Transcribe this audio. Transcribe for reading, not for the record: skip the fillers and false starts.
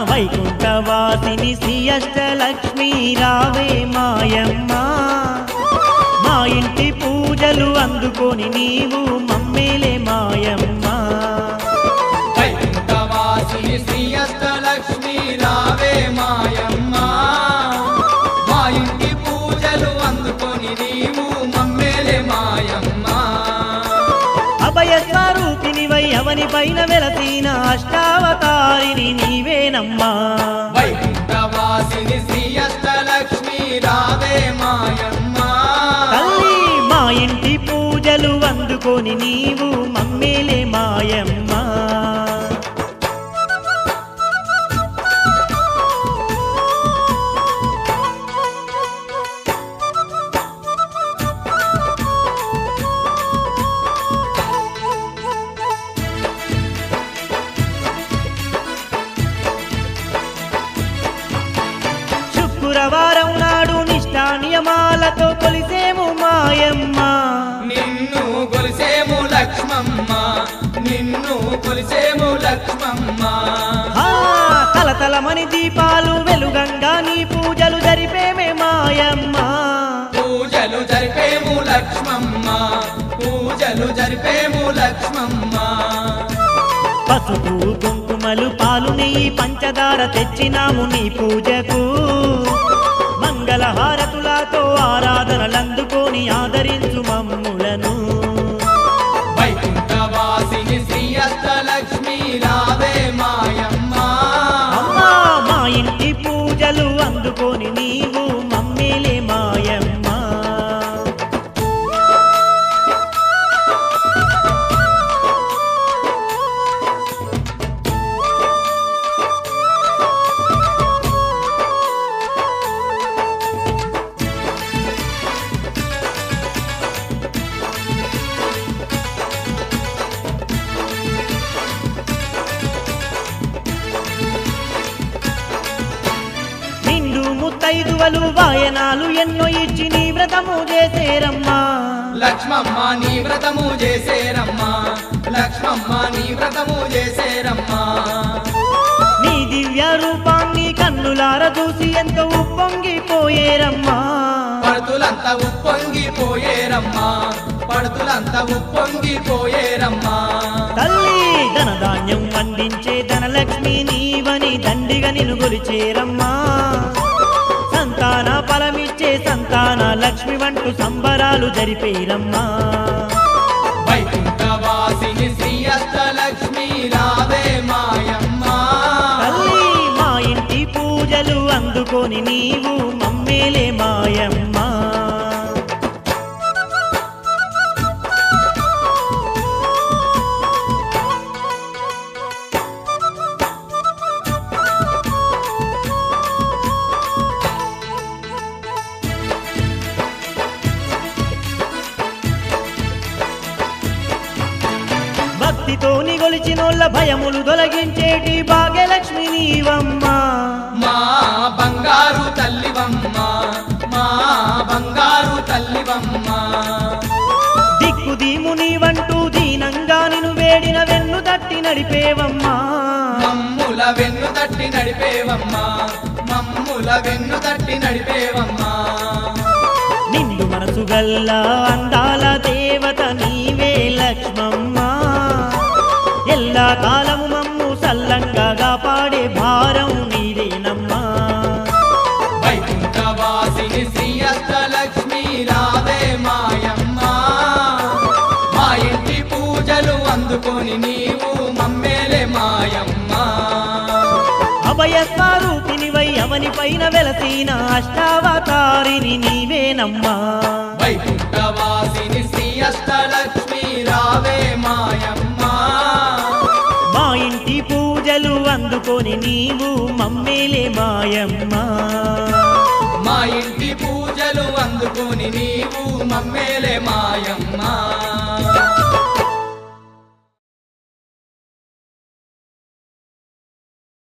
వైకుంఠవాసిని శ్రీ అష్టలక్ష్మి రావే మాయమ్మ మా ఇంటి పూజలు అందుకొని నీవు మమ్మేలే మాయమ్మ వైకుంఠవాసిని శ్రీ అష్టలక్ష్మి రావే మాయమ్మ మా ఇంటి పూజలు అందుకొని నీవు మమ్మేలే మాయమ్మ అభయ స్వరూపినివై అవని పైన వెలసిన అష్టావతారిని నీవేనమ్మా వైకుంఠవాసిని శ్రీ అష్టలక్ష్మి రావే మాయమ్మ తల్లి మా ఇంటి పూజలు అందుకొని నీవు మమ్మేలే మాయమ్మ శుక్రవారం నాడు నిష్ఠా నియమాలతో కొలిసేము మాయమ్మ నిన్ను కొలిసేము లక్ష్మమ్మ నిన్ను కొలిసేము లక్ష్మమ్మ తలతలమని దీపాలు వెలుగంగా నీ పూజలు జరిపేమే మాయమ్మ పూజలు జరిపేము లక్ష్మమ్మ పూజలు జరిపేము లక్ష్మమ్మ పసుపు కుంకుమలు పాలు నెయ్యి పంచదార తెచ్చినాము నీ పూజకు మంగళహారతులతో ఆరాధనలందుకొని ఆదరించు మమ్ములను వైకుంఠవాసిని శ్రీ అష్టలక్ష్మి రావే మాయమ్మ అమ్మా మా ఇంటి పూజలు అందుకొని నీవు మమ్మేలే మాయమ్మ నిండు ముత్తైదువలు వాయనాలు ఎన్నో ఇచ్చి నీ వ్రతము చేసేరమ్మా లక్ష్మమ్మ నీ వ్రతము చేసేరమ్మా లక్ష్మమ్మ నీ వ్రతము చేసేరమ్మా నీ దివ్య రూపాన్ని కన్నులార చూసి ఎంతో ఉప్పొంగిపోయేరమ్మా పడుతులంతా ఉప్పొంగిపోయేరమ్మా పడుతులంతా ఉప్పొంగిపోయేరమ్మా తల్లి ధనధాన్యం అందించే ధనలక్ష్మి నీవని దండిగా నిన్ను కొలిచేరమ్మా సంతాన ఫలమిచ్చే సంతాన లక్ష్మి వంటూ సంబరాలు జరిపేరమ్మా వైకుంఠవాసిని శ్రీ అష్టలక్ష్మి రావే మాయమ్మ తల్లి మా ఇంటి పూజలు అందుకొని నీవు మమ్మేలే మాయమ్మ భక్తితోని గొలిచినోళ్ళ భయములు తొలగించేటి భాగ్యలక్ష్మి నీవమ్మా మా బంగారు తల్లివమ్మ మా బంగారు తల్లివమ్మ దిక్కు దీము నీవంటూ దీనంగా నిన్ను వేడిన వెన్ను తట్టి నడిపేవమ్మా మమ్ముల వెన్ను తట్టి నడిపేవమ్మా మమ్ముల వెన్ను తట్టి నడిపేవమ్మా నిండు మనసు గల్లా అందాల దేవత నీవే లక్ష్మమ్మ ఎల్లా కాలము మమ్ము సల్లంగా కాపాడే భారం నీదేనమ్మా వైకుంఠవాసిని శ్రీ అష్టలక్ష్మి రావే మాయమ్మ మా ఇంటి పూజలు అందుకొని నీవు మమ్మేలే మాయమ్మ అభయ స్వరూపినివై అవని పైన వెలసిన అష్టావతారిని నీవేనమ్మా వైకుంఠవాసిని శ్రీ అష్టలక్ష్మి రావే మాయమ్మ మా ఇంటి పూజలు అందుకొని నీవు మమ్మేలే మాయమ్మ మా ఇంటి పూజలు అందుకొని నీవు